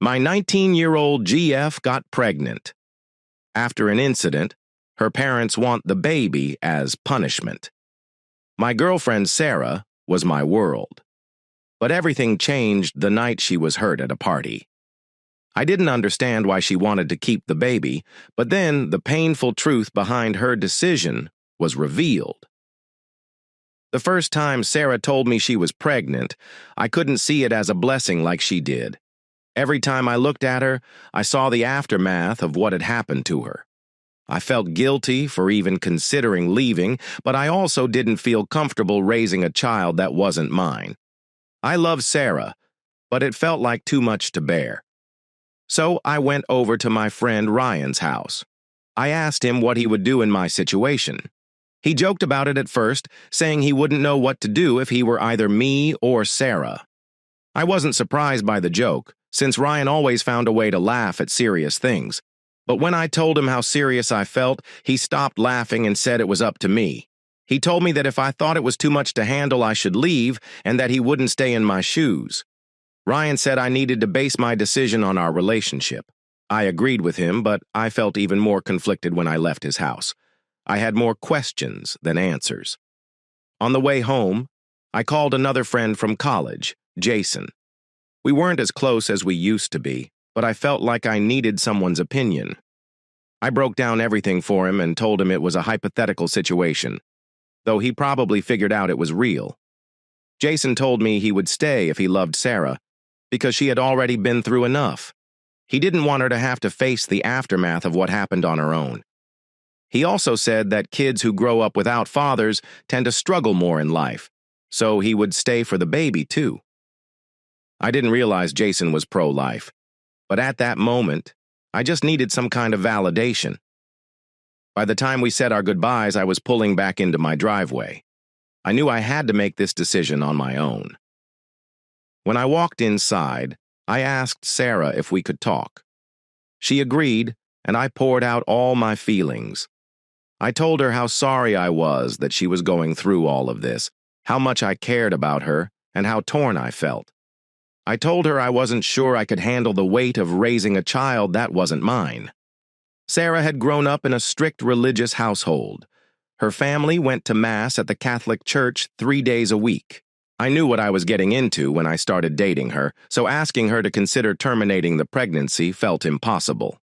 My 19-year-old GF got pregnant. After an incident, her parents want the baby as punishment. My girlfriend Sarah was my world. But everything changed the night she was hurt at a party. I didn't understand why she wanted to keep the baby, but then the painful truth behind her decision was revealed. The first time Sarah told me she was pregnant, I couldn't see it as a blessing like she did. Every time I looked at her, I saw the aftermath of what had happened to her. I felt guilty for even considering leaving, but I also didn't feel comfortable raising a child that wasn't mine. I love Sarah, but it felt like too much to bear. So I went over to my friend Ryan's house. I asked him what he would do in my situation. He joked about it at first, saying he wouldn't know what to do if he were either me or Sarah. I wasn't surprised by the joke, since Ryan always found a way to laugh at serious things. But when I told him how serious I felt, he stopped laughing and said it was up to me. He told me that if I thought it was too much to handle, I should leave and that he wouldn't stay in my shoes. Ryan said I needed to base my decision on our relationship. I agreed with him, but I felt even more conflicted when I left his house. I had more questions than answers. On the way home, I called another friend from college, Jason. We weren't as close as we used to be, but I felt like I needed someone's opinion. I broke down everything for him and told him it was a hypothetical situation, though he probably figured out it was real. Jason told me he would stay if he loved Sarah, because she had already been through enough. He didn't want her to have to face the aftermath of what happened on her own. He also said that kids who grow up without fathers tend to struggle more in life, so he would stay for the baby too. I didn't realize Jason was pro-life, but at that moment, I just needed some kind of validation. By the time we said our goodbyes, I was pulling back into my driveway. I knew I had to make this decision on my own. When I walked inside, I asked Sarah if we could talk. She agreed, and I poured out all my feelings. I told her how sorry I was that she was going through all of this, how much I cared about her, and how torn I felt. I told her I wasn't sure I could handle the weight of raising a child that wasn't mine. Sarah had grown up in a strict religious household. Her family went to Mass at the Catholic Church 3 days a week. I knew what I was getting into when I started dating her, so asking her to consider terminating the pregnancy felt impossible.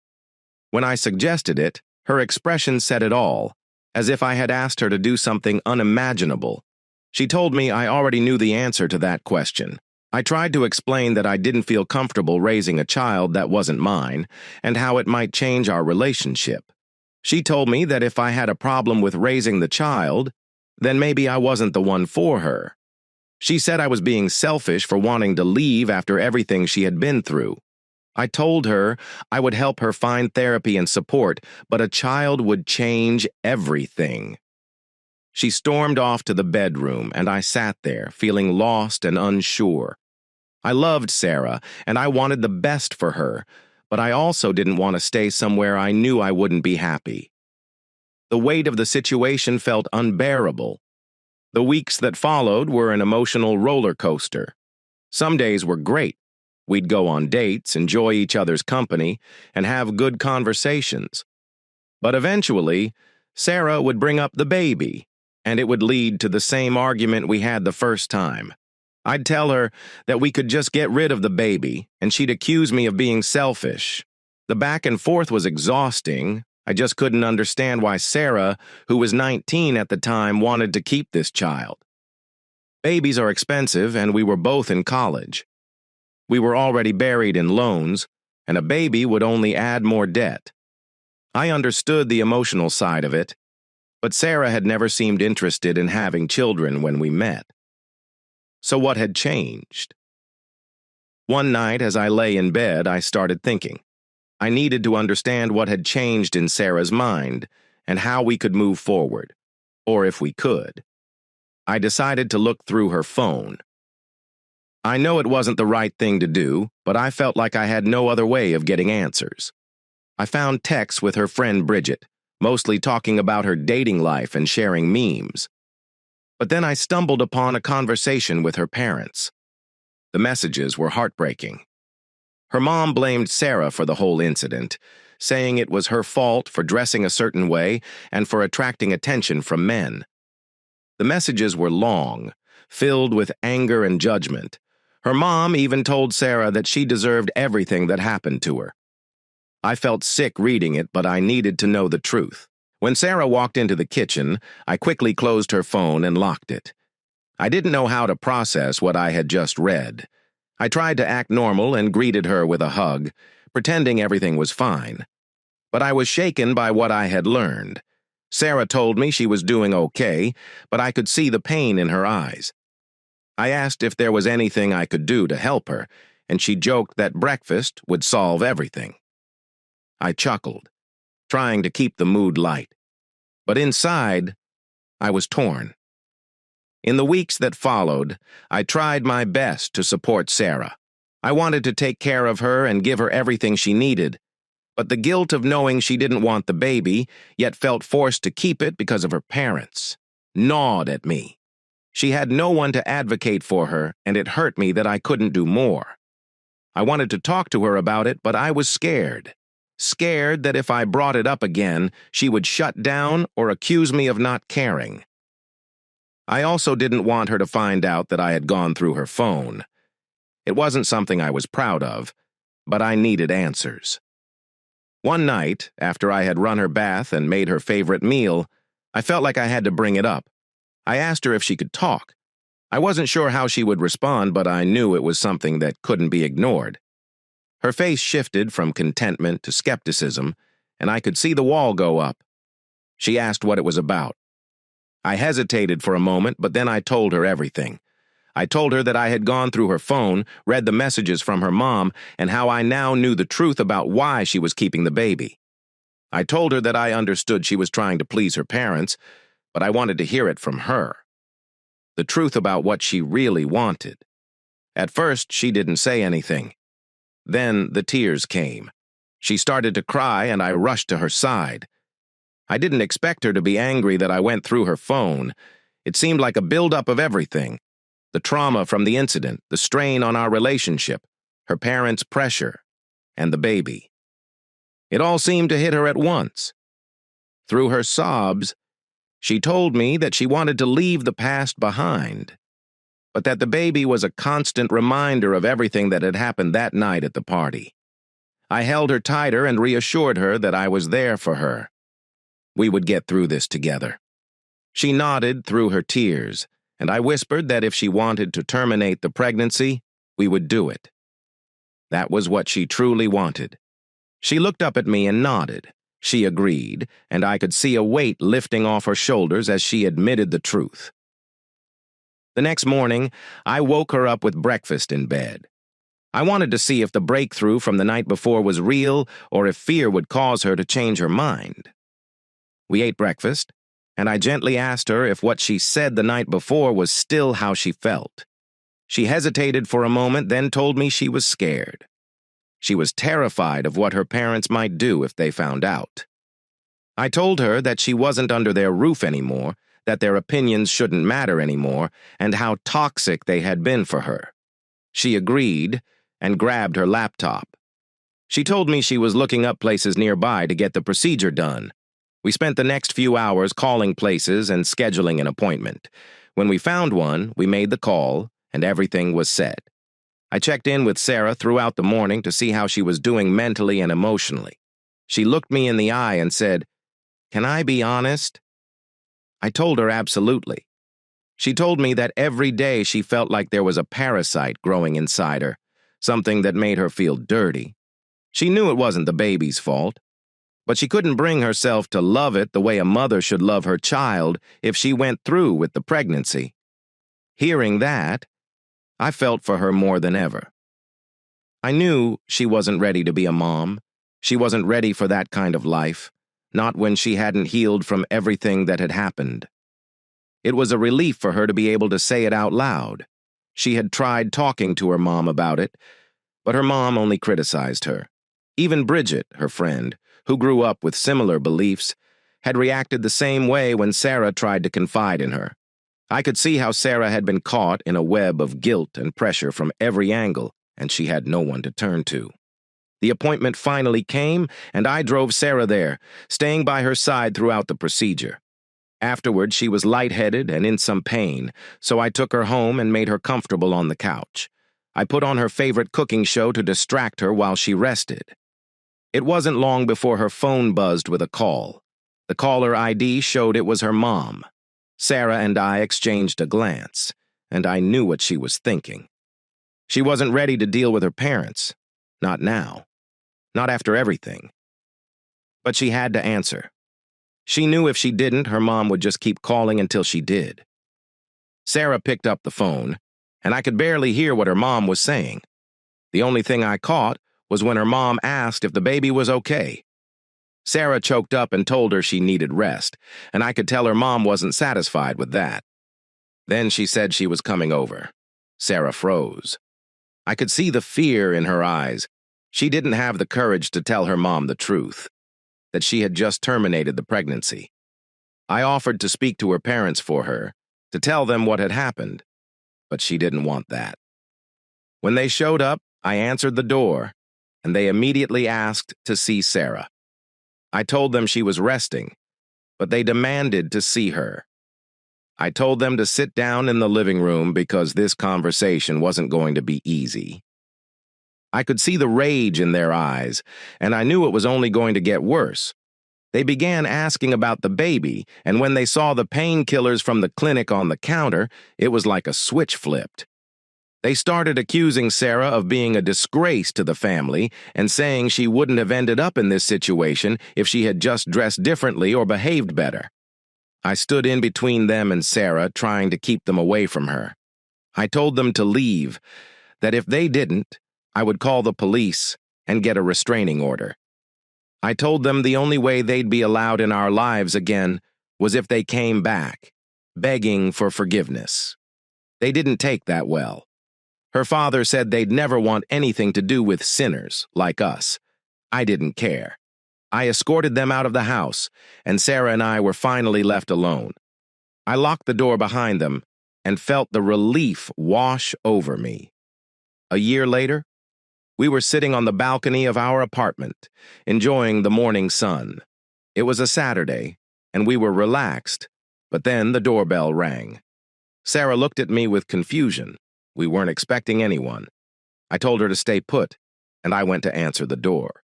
When I suggested it, her expression said it all, as if I had asked her to do something unimaginable. She told me I already knew the answer to that question. I tried to explain that I didn't feel comfortable raising a child that wasn't mine, and how it might change our relationship. She told me that if I had a problem with raising the child, then maybe I wasn't the one for her. She said I was being selfish for wanting to leave after everything she had been through. I told her I would help her find therapy and support, but a child would change everything. She stormed off to the bedroom, and I sat there, feeling lost and unsure. I loved Sarah, and I wanted the best for her, but I also didn't want to stay somewhere I knew I wouldn't be happy. The weight of the situation felt unbearable. The weeks that followed were an emotional roller coaster. Some days were great. We'd go on dates, enjoy each other's company, and have good conversations. But eventually, Sarah would bring up the baby, and it would lead to the same argument we had the first time. I'd tell her that we could just get rid of the baby, and she'd accuse me of being selfish. The back and forth was exhausting. I just couldn't understand why Sarah, who was 19 at the time, wanted to keep this child. Babies are expensive, and we were both in college. We were already buried in loans, and a baby would only add more debt. I understood the emotional side of it, but Sarah had never seemed interested in having children when we met. So what had changed? One night, as I lay in bed, I started thinking. I needed to understand what had changed in Sarah's mind and how we could move forward, or if we could. I decided to look through her phone. I know it wasn't the right thing to do, but I felt like I had no other way of getting answers. I found texts with her friend Bridget, mostly talking about her dating life and sharing memes. But then I stumbled upon a conversation with her parents. The messages were heartbreaking. Her mom blamed Sarah for the whole incident, saying it was her fault for dressing a certain way and for attracting attention from men. The messages were long, filled with anger and judgment. Her mom even told Sarah that she deserved everything that happened to her. I felt sick reading it, but I needed to know the truth. When Sarah walked into the kitchen, I quickly closed her phone and locked it. I didn't know how to process what I had just read. I tried to act normal and greeted her with a hug, pretending everything was fine. But I was shaken by what I had learned. Sarah told me she was doing okay, but I could see the pain in her eyes. I asked if there was anything I could do to help her, and she joked that breakfast would solve everything. I chuckled, trying to keep the mood light. But inside, I was torn. In the weeks that followed, I tried my best to support Sarah. I wanted to take care of her and give her everything she needed, but the guilt of knowing she didn't want the baby, yet felt forced to keep it because of her parents, gnawed at me. She had no one to advocate for her, and it hurt me that I couldn't do more. I wanted to talk to her about it, but I was scared. Scared that if I brought it up again, she would shut down or accuse me of not caring. I also didn't want her to find out that I had gone through her phone. It wasn't something I was proud of, but I needed answers. One night, after I had run her bath and made her favorite meal, I felt like I had to bring it up. I asked her if she could talk. I wasn't sure how she would respond, but I knew it was something that couldn't be ignored. Her face shifted from contentment to skepticism, and I could see the wall go up. She asked what it was about. I hesitated for a moment, but then I told her everything. I told her that I had gone through her phone, read the messages from her mom, and how I now knew the truth about why she was keeping the baby. I told her that I understood she was trying to please her parents, but I wanted to hear it from her. The truth about what she really wanted. At first, she didn't say anything. Then the tears came. She started to cry, and I rushed to her side. I didn't expect her to be angry that I went through her phone. It seemed like a buildup of everything. The trauma from the incident, the strain on our relationship, her parents' pressure, and the baby. It all seemed to hit her at once. Through her sobs, she told me that she wanted to leave the past behind, but that the baby was a constant reminder of everything that had happened that night at the party. I held her tighter and reassured her that I was there for her. We would get through this together. She nodded through her tears, and I whispered that if she wanted to terminate the pregnancy, we would do it. That was what she truly wanted. She looked up at me and nodded. She agreed, and I could see a weight lifting off her shoulders as she admitted the truth. The next morning, I woke her up with breakfast in bed. I wanted to see if the breakthrough from the night before was real or if fear would cause her to change her mind. We ate breakfast, and I gently asked her if what she said the night before was still how she felt. She hesitated for a moment, then told me she was scared. She was terrified of what her parents might do if they found out. I told her that she wasn't under their roof anymore, that their opinions shouldn't matter anymore, and how toxic they had been for her. She agreed and grabbed her laptop. She told me she was looking up places nearby to get the procedure done. We spent the next few hours calling places and scheduling an appointment. When we found one, we made the call, and everything was set. I checked in with Sarah throughout the morning to see how she was doing mentally and emotionally. She looked me in the eye and said, "Can I be honest?" I told her absolutely. She told me that every day she felt like there was a parasite growing inside her, something that made her feel dirty. She knew it wasn't the baby's fault, but she couldn't bring herself to love it the way a mother should love her child if she went through with the pregnancy. Hearing that, I felt for her more than ever. I knew she wasn't ready to be a mom. She wasn't ready for that kind of life, not when she hadn't healed from everything that had happened. It was a relief for her to be able to say it out loud. She had tried talking to her mom about it, but her mom only criticized her. Even Bridget, her friend, who grew up with similar beliefs, had reacted the same way when Sarah tried to confide in her. I could see how Sarah had been caught in a web of guilt and pressure from every angle, and she had no one to turn to. The appointment finally came, and I drove Sarah there, staying by her side throughout the procedure. Afterward, she was lightheaded and in some pain, so I took her home and made her comfortable on the couch. I put on her favorite cooking show to distract her while she rested. It wasn't long before her phone buzzed with a call. The caller ID showed it was her mom. Sarah and I exchanged a glance, and I knew what she was thinking. She wasn't ready to deal with her parents. Not now. Not after everything. But she had to answer. She knew if she didn't, her mom would just keep calling until she did. Sarah picked up the phone, and I could barely hear what her mom was saying. The only thing I caught was when her mom asked if the baby was okay. Sarah choked up and told her she needed rest, and I could tell her mom wasn't satisfied with that. Then she said she was coming over. Sarah froze. I could see the fear in her eyes. She didn't have the courage to tell her mom the truth, that she had just terminated the pregnancy. I offered to speak to her parents for her, to tell them what had happened, but she didn't want that. When they showed up, I answered the door, and they immediately asked to see Sarah. I told them she was resting, but they demanded to see her. I told them to sit down in the living room because this conversation wasn't going to be easy. I could see the rage in their eyes, and I knew it was only going to get worse. They began asking about the baby, and when they saw the painkillers from the clinic on the counter, it was like a switch flipped. They started accusing Sarah of being a disgrace to the family and saying she wouldn't have ended up in this situation if she had just dressed differently or behaved better. I stood in between them and Sarah, trying to keep them away from her. I told them to leave, that if they didn't, I would call the police and get a restraining order. I told them the only way they'd be allowed in our lives again was if they came back, begging for forgiveness. They didn't take that well. Her father said they'd never want anything to do with sinners like us. I didn't care. I escorted them out of the house, and Sarah and I were finally left alone. I locked the door behind them and felt the relief wash over me. A year later, we were sitting on the balcony of our apartment, enjoying the morning sun. It was a Saturday, and we were relaxed, but then the doorbell rang. Sarah looked at me with confusion. We weren't expecting anyone. I told her to stay put, and I went to answer the door.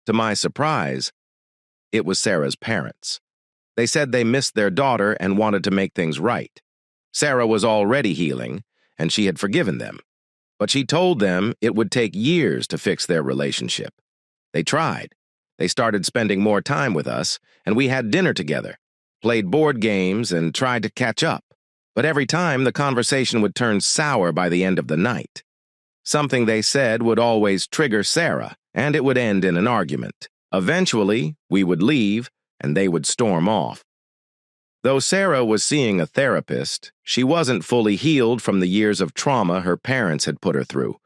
To my surprise, it was Sarah's parents. They said they missed their daughter and wanted to make things right. Sarah was already healing, and she had forgiven them. But she told them it would take years to fix their relationship. They tried. They started spending more time with us, and we had dinner together, played board games, and tried to catch up. But every time, the conversation would turn sour by the end of the night. Something they said would always trigger Sarah, and it would end in an argument. Eventually, we would leave, and they would storm off. Though Sarah was seeing a therapist, she wasn't fully healed from the years of trauma her parents had put her through.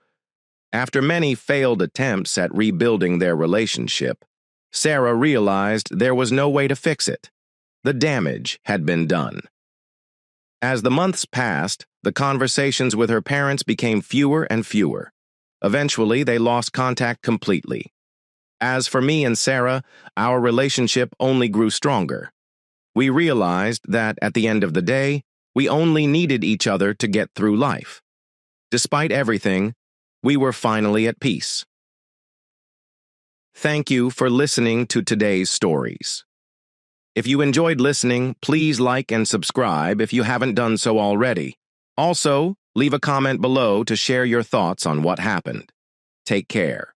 After many failed attempts at rebuilding their relationship, Sarah realized there was no way to fix it. The damage had been done. As the months passed, the conversations with her parents became fewer and fewer. Eventually, they lost contact completely. As for me and Sarah, our relationship only grew stronger. We realized that, at the end of the day, we only needed each other to get through life. Despite everything, we were finally at peace. Thank you for listening to today's stories. If you enjoyed listening, please like and subscribe if you haven't done so already. Also, leave a comment below to share your thoughts on what happened. Take care.